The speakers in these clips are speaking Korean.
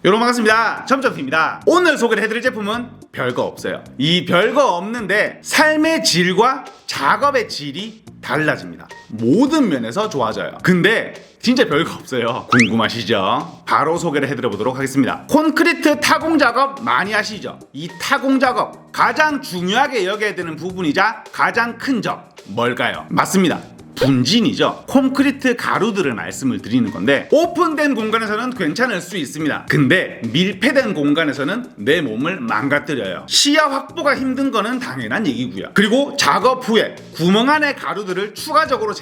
여러분 반갑습니다. 점점TV입니다. 오늘 소개를 해드릴 제품은 별거 없어요. 이 별거 없는데 삶의 질과 작업의 질이 달라집니다. 모든 면에서 좋아져요. 근데 진짜 별거 없어요. 궁금하시죠? 바로 소개를 해드려 보도록 하겠습니다. 콘크리트 타공 작업 많이 하시죠? 이 타공 작업 가장 중요하게 여겨야 되는 부분이자 가장 큰 점 뭘까요? 맞습니다. 분진이죠. 콘크리트 가루들을 말씀을 드리는 건데 오픈된 공간에서는 괜찮을 수 있습니다. 근데 밀폐된 공간에서는 내 몸을 망가뜨려요. 시야 확보가 힘든 거는 당연한 얘기고요. 그리고 작업 후에 구멍 안에 가루들을 추가적으로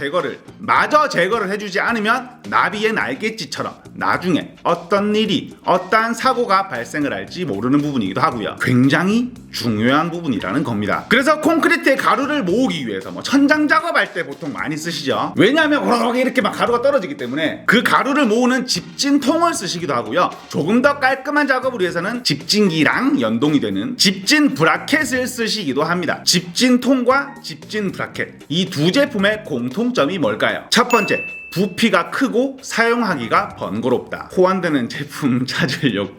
마저 제거를 해주지 않으면 나비의 날갯짓처럼 나중에 어떤 일이 어떠한 사고가 발생을 할지 모르는 부분이기도 하고요. 굉장히 중요한 부분이라는 겁니다. 그래서 콘크리트의 가루를 모으기 위해서 천장 작업할 때 보통 많이 쓰시죠. 왜냐하면 이렇게 막 가루가 떨어지기 때문에 그 가루를 모으는 집진통을 쓰시기도 하고요. 조금 더 깔끔한 작업을 위해서는 집진기랑 연동이 되는 집진 브라켓을 쓰시기도 합니다. 집진통과 집진 브라켓, 이 두 제품의 공통점이 뭘까요? 첫 번째, 부피가 크고 사용하기가 번거롭다. 호환되는 제품 찾으려고.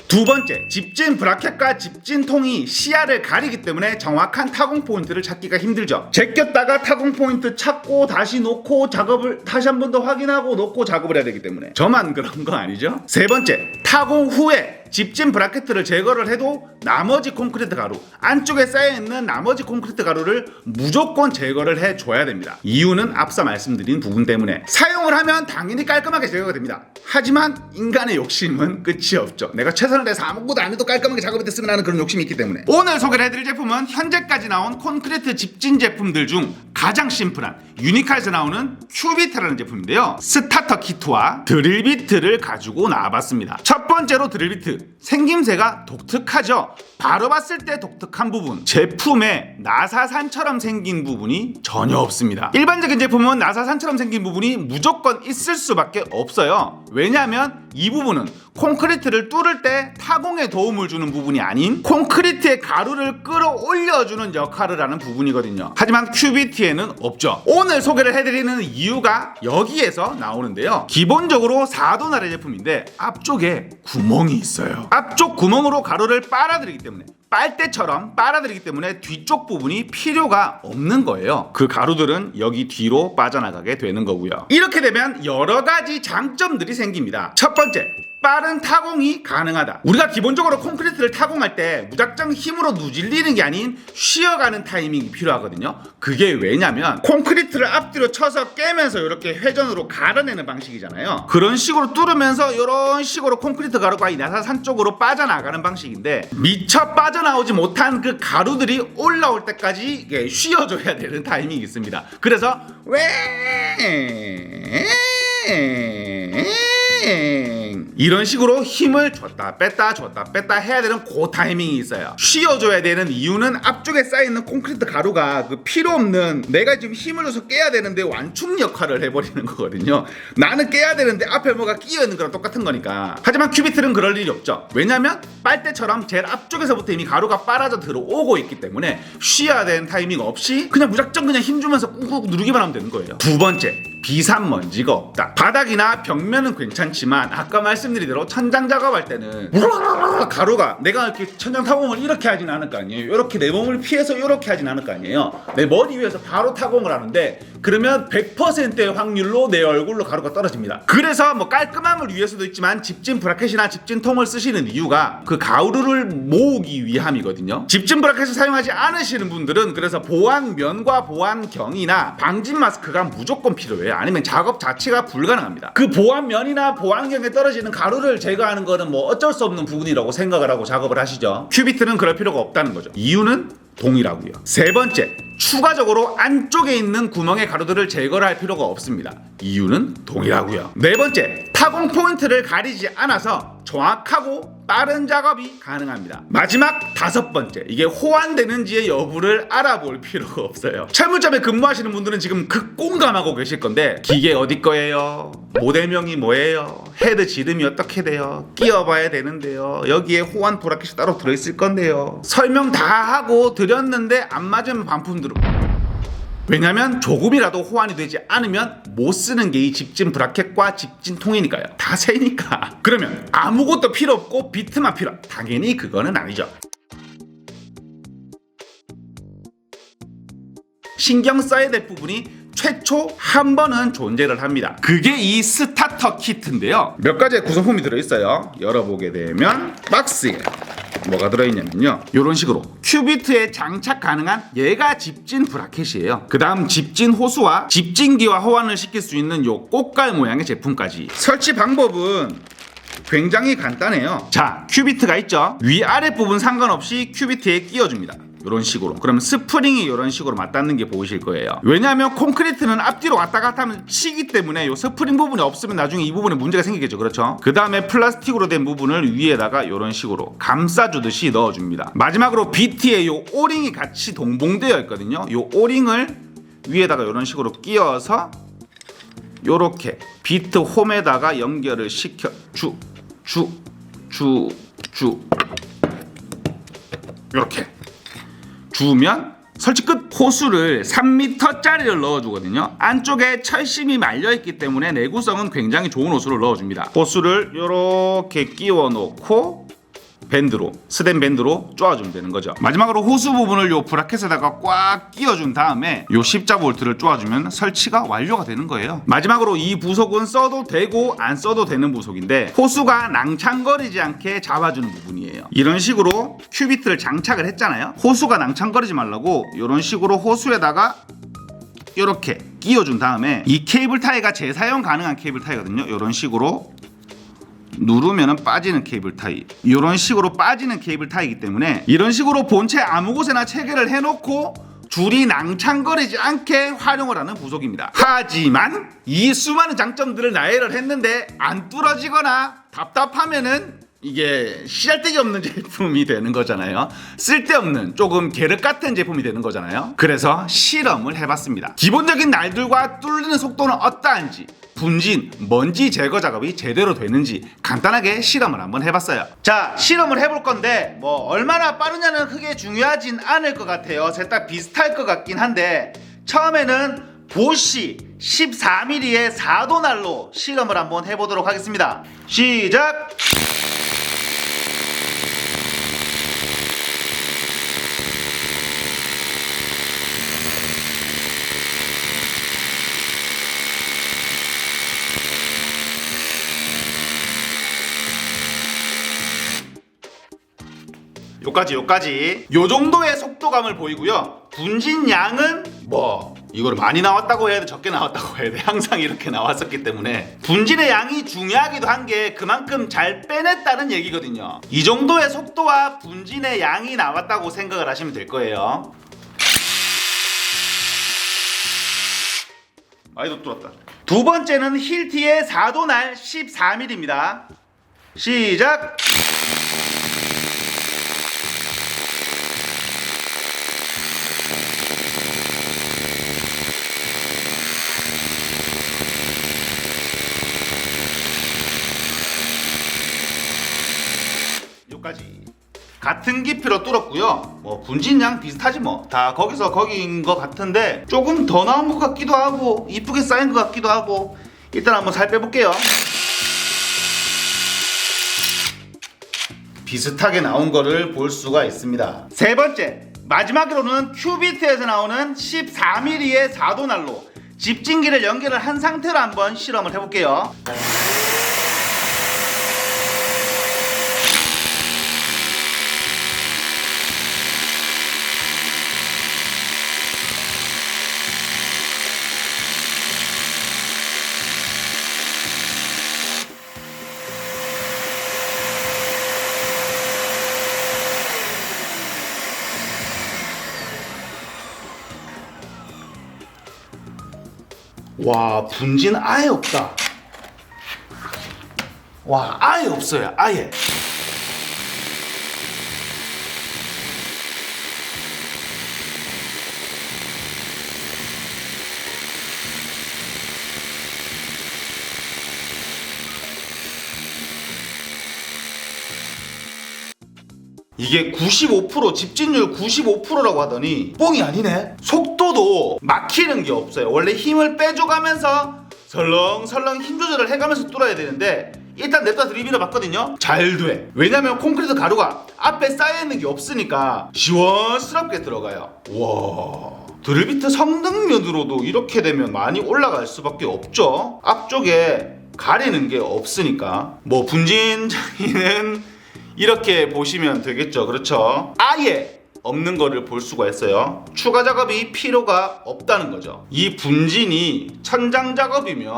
두 번째, 집진 브라켓과 집진통이 시야를 가리기 때문에 정확한 타공 포인트를 찾기가 힘들죠. 제꼈다가 타공 포인트 찾고 다시 놓고 작업을 다시 한 번 더 확인하고 놓고 작업을 해야 되기 때문에. 저만 그런 거 아니죠? 세 번째, 타공 후에 집진 브라켓을 제거를 해도 나머지 콘크리트 가루, 안쪽에 쌓여있는 나머지 콘크리트 가루를 무조건 제거를 해줘야 됩니다. 이유는 앞서 말씀드린 부분 때문에. 사용을 하면 당연히 깔끔하게 제거가 됩니다. 하지만 인간의 욕심은 끝이 없죠. 내가 최선을 다해서 아무것도 안 해도 깔끔하게 작업이 됐으면 하는 그런 욕심이 있기 때문에. 오늘 소개를 해드릴 제품은 현재까지 나온 콘크리트 집진 제품들 중 가장 심플한 유니카에서 나오는 큐비트라는 제품인데요. 스타터 키트와 드릴비트를 가지고 나와봤습니다. 첫 번째로 드릴비트. 생김새가 독특하죠. 바로 봤을 때 독특한 부분, 제품에 나사산처럼 생긴 부분이 전혀 없습니다. 일반적인 제품은 나사산처럼 생긴 부분이 무조건 있을 수밖에 없어요. 왜냐하면 이 부분은 콘크리트를 뚫을 때 타공에 도움을 주는 부분이 아닌 콘크리트의 가루를 끌어올려주는 역할을 하는 부분이거든요. 하지만 큐비트에는 없죠. 오늘 소개를 해드리는 이유가 여기에서 나오는데요. 기본적으로 4도날의 제품인데 앞쪽에 구멍이 있어요. 앞쪽 구멍으로 가루를 빨아들이기 때문에, 빨대처럼 빨아들이기 때문에 뒤쪽 부분이 필요가 없는 거예요. 그 가루들은 여기 뒤로 빠져나가게 되는 거고요. 이렇게 되면 여러 가지 장점들이 생깁니다. 첫 번째, 빠른 타공이 가능하다. 우리가 기본적으로 콘크리트를 타공할 때 무작정 힘으로 누질리는 게 아닌 쉬어가는 타이밍이 필요하거든요. 그게 왜냐면 콘크리트를 앞뒤로 쳐서 깨면서 이렇게 회전으로 갈아내는 방식이잖아요. 그런 식으로 뚫으면서 이런 식으로 콘크리트 가루가 이 나사산 쪽으로 빠져나가는 방식인데, 미처 빠져나오지 못한 그 가루들이 올라올 때까지 이게 쉬어줘야 되는 타이밍이 있습니다. 그래서 이런 식으로 힘을 줬다 뺐다 해야 되는 그 타이밍이 있어요. 쉬어줘야 되는 이유는 앞쪽에 쌓여있는 콘크리트 가루가 그 필요 없는, 내가 지금 힘을 줘서 깨야 되는데 완충 역할을 해버리는 거거든요. 나는 깨야 되는데 앞에 뭐가 끼어있는 거랑 똑같은 거니까. 하지만 큐비트는 그럴 일이 없죠. 왜냐면 빨대처럼 제일 앞쪽에서부터 이미 가루가 빨아져 들어오고 있기 때문에 쉬어야 되는 타이밍 없이 그냥 무작정 그냥 힘주면서 꾹꾹 누르기만 하면 되는 거예요. 두 번째, 비산먼지가 없다. 바닥이나 벽면은 괜찮지만 아까 말씀드린 대로 천장 작업할 때는 가루가, 내가 이렇게 천장 타공을 이렇게 하진 않을 거 아니에요. 이렇게 내 몸을 피해서 이렇게 하진 않을 거 아니에요. 내 머리 위에서 바로 타공을 하는데 그러면 100%의 확률로 내 얼굴로 가루가 떨어집니다. 그래서 깔끔함을 위해서도 있지만 집진 브라켓이나 집진통을 쓰시는 이유가 그 가루를 모으기 위함이거든요. 집진 브라켓을 사용하지 않으시는 분들은 그래서 보안면과 보안경이나 방진 마스크가 무조건 필요해요. 아니면 작업 자체가 불가능합니다. 그 보안면이나 보안경에 떨어지는 가루를 제거하는 거는 어쩔 수 없는 부분이라고 생각을 하고 작업을 하시죠. 큐비트는 그럴 필요가 없다는 거죠. 이유는 동일하고요. 세 번째, 추가적으로 안쪽에 있는 구멍의 가루들을 제거를 할 필요가 없습니다. 이유는 동일하고요. 네 번째, 타공 포인트를 가리지 않아서 정확하고 빠른 작업이 가능합니다. 마지막 다섯 번째, 이게 호환되는지의 여부를 알아볼 필요가 없어요. 철물점에 근무하시는 분들은 지금 극공감하고 계실 건데, 기계 어디 거예요? 모델명이 뭐예요? 헤드 지름이 어떻게 돼요? 끼워봐야 되는데요. 여기에 호환 브라켓이 따로 들어있을 건데요. 설명 다 하고 드렸는데 안 맞으면 반품 들어. 왜냐면 조금이라도 호환이 되지 않으면 못 쓰는 게 이 집진 브라켓과 집진 통이니까요. 다 새니까. 그러면 아무것도 필요 없고 비트만 필요. 당연히 그거는 아니죠. 신경 써야 될 부분이 최초 한 번은 존재를 합니다. 그게 이 스타터 키트인데요. 몇 가지의 구성품이 들어있어요. 열어보게 되면 박스에 뭐가 들어있냐면요, 이런 식으로 큐비트에 장착 가능한 얘가 집진 브라켓이에요. 그 다음 집진 호수와 집진기와 호환을 시킬 수 있는 요 꽃갈 모양의 제품까지. 설치 방법은 굉장히 간단해요. 자, 큐비트가 있죠. 위아래 부분 상관없이 큐비트에 끼워줍니다. 이런 식으로. 그러면 스프링이 이런 식으로 맞닿는 게 보이실 거예요. 왜냐하면 콘크리트는 앞뒤로 왔다 갔다 하면 치기 때문에 이 스프링 부분이 없으면 나중에 이 부분에 문제가 생기겠죠. 그렇죠? 그 다음에 플라스틱으로 된 부분을 위에다가 이런 식으로 감싸주듯이 넣어줍니다. 마지막으로 비트에 이 오링이 같이 동봉되어 있거든요. 이 오링을 위에다가 이런 식으로 끼워서 요렇게 비트 홈에다가 연결을 시켜 이렇게 주면 설치 끝. 호수를 3m짜리를 넣어주거든요. 안쪽에 철심이 말려있기 때문에 내구성은 굉장히 좋은 호수를 넣어줍니다. 호수를 이렇게 끼워 놓고 밴드로, 스댄 밴드로 쪼아주면 되는 거죠. 마지막으로 호수 부분을 요 브라켓에다가 꽉 끼워준 다음에 요 십자 볼트를 쪼아주면 설치가 완료가 되는 거예요. 마지막으로 이 부속은 써도 되고 안 써도 되는 부속인데 호수가 낭창거리지 않게 잡아주는 부분이에요. 이런 식으로 큐비트를 장착을 했잖아요. 호수가 낭창거리지 말라고 이런 식으로 호수에다가 이렇게 끼워준 다음에 이 케이블 타이가 재사용 가능한 케이블 타이거든요. 이런 식으로 누르면은 빠지는 케이블 타이, 이런 식으로 빠지는 케이블 타이이기 때문에 이런 식으로 본체 아무 곳에나 체결을 해놓고 줄이 낭창거리지 않게 활용을 하는 부속입니다. 하지만 이 수많은 장점들을 나열을 했는데 안 뚫어지거나 답답하면은 이게 씨알데기 없는 제품이 되는 거잖아요. 쓸데없는 조금 계륵 같은 제품이 되는 거잖아요. 그래서 실험을 해봤습니다. 기본적인 날들과 뚫리는 속도는 어떠한지, 분진, 먼지 제거 작업이 제대로 되는지 간단하게 실험을 한번 해봤어요. 자, 실험을 해볼 건데 뭐 얼마나 빠르냐는 크게 중요하진 않을 것 같아요. 셋 다 비슷할 것 같긴 한데 처음에는 보쉬 14mm의 4도날로 실험을 한번 해보도록 하겠습니다. 시작! 요까지 요 정도의 속도감을 보이고요. 분진 양은 뭐 이걸 많이 나왔다고 해야 돼, 적게 나왔다고 해야 돼, 항상 이렇게 나왔었기 때문에 분진의 양이 중요하기도 한 게 그만큼 잘 빼냈다는 얘기거든요. 이 정도의 속도와 분진의 양이 나왔다고 생각을 하시면 될 거예요. 아이도 뚫었다. 두 번째는 힐티의 4도날 14mm입니다. 시작! 여기까지 같은 깊이로 뚫었고요. 뭐 분진양 비슷하지 뭐. 다 거기서 거기인 것 같은데 조금 더 나온 것 같기도 하고 이쁘게 쌓인 것 같기도 하고. 일단 한번 살 빼볼게요. 비슷하게 나온 거를 볼 수가 있습니다. 세 번째, 마지막으로는 큐비트에서 나오는 14mm의 4도날로 집진기를 연결을 한 상태로 한번 실험을 해볼게요. 와, 분진 아예 없다. 와, 아예 없어요. 아예. 이게 95% 집진율 95%라고 하더니 뻥이 아니네. 속도도 막 막히는 게 없어요. 원래 힘을 빼줘가면서 설렁설렁 힘 조절을 해가면서 뚫어야 되는데 일단 냅다 들이밀어 봤거든요. 잘 돼. 왜냐면 콘크리트 가루가 앞에 쌓여있는 게 없으니까 시원스럽게 들어가요. 와, 드릴비트 성능면으로도 이렇게 되면 많이 올라갈 수밖에 없죠. 앞쪽에 가리는 게 없으니까. 뭐 분진 장애는 이렇게 보시면 되겠죠. 그렇죠. 아예 없는 거를 볼 수가 있어요. 추가 작업이 필요가 없다는 거죠. 이 분진이 천장 작업이면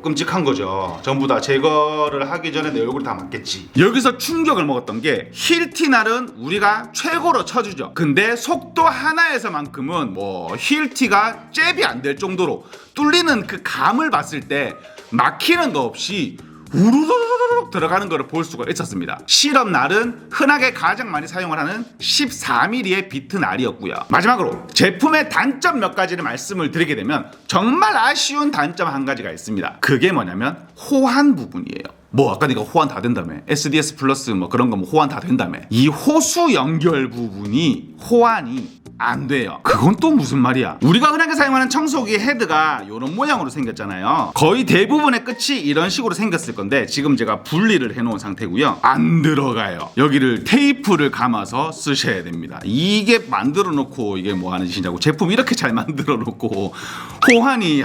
끔찍한 거죠. 전부 다 제거를 하기 전에 내 얼굴이 다 맞겠지. 여기서 충격을 먹었던 게 힐티날은 우리가 최고로 쳐주죠. 근데 속도 하나에서만큼은 뭐 힐티가 잽이 안 될 정도로 뚫리는 그 감을 봤을 때 막히는 거 없이 우르르르르 들어가는 것을 볼 수가 있었습니다. 실험 날은 흔하게 가장 많이 사용을 하는 14mm의 비트 날이었고요. 마지막으로 제품의 단점 몇 가지를 말씀을 드리게 되면 정말 아쉬운 단점 한 가지가 있습니다. 그게 뭐냐면 호환 부분이에요. 뭐 아까 네가 호환 다 된다며, SDS 플러스 뭐 그런 거 뭐 호환 다 된다며. 이 호수 연결 부분이 호환이 안 돼요. 그건 또 무슨 말이야. 우리가 흔하게 사용하는 청소기 헤드가 이런 모양으로 생겼잖아요. 거의 대부분의 끝이 이런 식으로 생겼을 건데 지금 제가 분리를 해놓은 상태고요. 안 들어가요. 여기를 테이프를 감아서 쓰셔야 됩니다. 이게 만들어 놓고 이게 뭐 하는 짓이냐고. 제품 이렇게 잘 만들어 놓고 호환이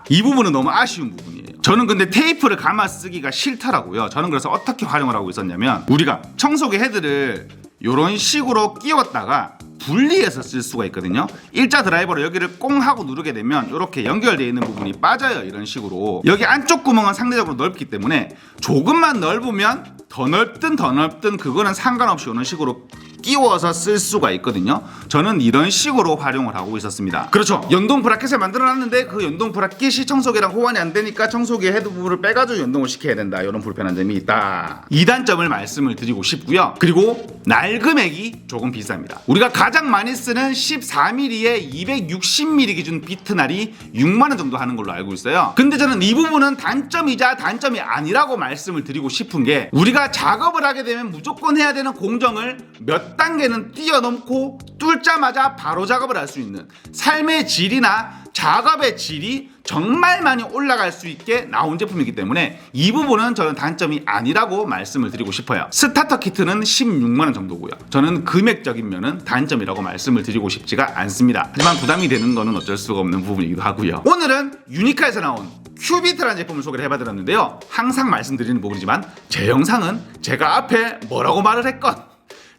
이 부분은 너무 아쉬운 부분이에요. 저는 근데 테이프를 감아 쓰기가 싫더라고요. 저는 그래서 어떻게 활용을 하고 있었냐면 우리가 청소기 헤드를 이런 식으로 끼웠다가 분리해서 쓸 수가 있거든요. 일자 드라이버로 여기를 꽁 하고 누르게 되면 이렇게 연결되어 있는 부분이 빠져요. 이런 식으로. 여기 안쪽 구멍은 상대적으로 넓기 때문에 조금만 넓으면 더 넓든 그거는 상관없이 이런 식으로 끼워서 쓸 수가 있거든요. 저는 이런 식으로 활용을 하고 있었습니다. 그렇죠. 연동 브라켓을 만들어놨는데 그 연동 브라켓이 청소기랑 호환이 안 되니까 청소기 헤드 부분을 빼가지고 연동을 시켜야 된다. 이런 불편한 점이 있다. 이 단점을 말씀을 드리고 싶고요. 그리고 날 금액이 조금 비쌉니다. 우리가 가장 많이 쓰는 14mm의 260mm 기준 비트날이 6만원 정도 하는 걸로 알고 있어요. 근데 저는 이 부분은 단점이자 단점이 아니라고 말씀을 드리고 싶은 게 우리가 작업을 하게 되면 무조건 해야 되는 공정을 몇 단계는 뛰어넘고 뚫자마자 바로 작업을 할 수 있는 삶의 질이나 작업의 질이 정말 많이 올라갈 수 있게 나온 제품이기 때문에 이 부분은 저는 단점이 아니라고 말씀을 드리고 싶어요. 스타터 키트는 16만원 정도고요. 저는 금액적인 면은 단점이라고 말씀을 드리고 싶지가 않습니다. 하지만 부담이 되는 거는 어쩔 수가 없는 부분이기도 하고요. 오늘은 유니카에서 나온 큐비트라는 제품을 소개를 해봐드렸는데요. 항상 말씀드리는 부분이지만 제 영상은 제가 앞에 뭐라고 말을 했건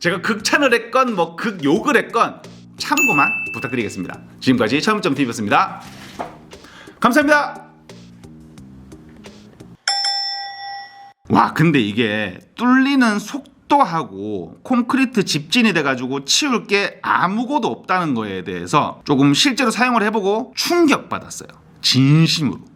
제가 극찬을 했건 뭐 극욕을 했건 참고만 부탁드리겠습니다. 지금까지 처음점TV였습니다. 감사합니다. 와, 근데 이게 뚫리는 속도하고 콘크리트 집진이 돼가지고 치울 게 아무것도 없다는 거에 대해서 조금 실제로 사용을 해보고 충격받았어요. 진심으로.